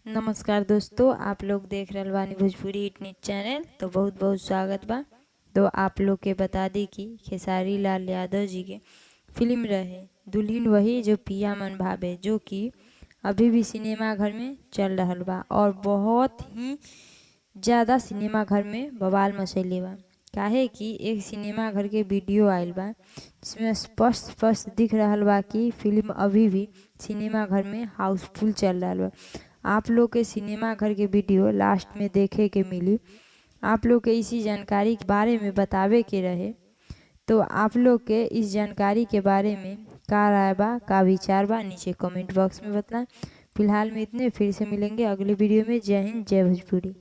नमस्कार दोस्तों, आप लोग देख रहल बानी भोजपुरी हिट न्यूज चैनल। तो बहुत बहुत स्वागत बा। तो आप लोग के बता दी कि खेसारी लाल यादव जी के फिल्म रहे दुल्हन वही जो पिया मन भावे, जो कि अभी भी सिनेमा घर में चल रहल बा और बहुत ही ज़्यादा सिनेमा घर में बवाल मचैले बा। काहे कि एक सिनेमा घर के वीडियो आयल बा जिसमें स्पष्ट स्पष्ट दिख रहल बा कि फिल्म अभी भी सिनेमा घर में हाउसफुल चल रहा बा। आप लोग के सिनेमा घर के वीडियो लास्ट में देखे के मिली। आप लोग के इसी जानकारी के बारे में बतावे के रहे, तो आप लोग के इस जानकारी के बारे में का राय बा, का विचार बा, नीचे कमेंट बॉक्स में बताएं। फिलहाल में इतने, फिर से मिलेंगे अगले वीडियो में। जय हिंद, जय भोजपुरी।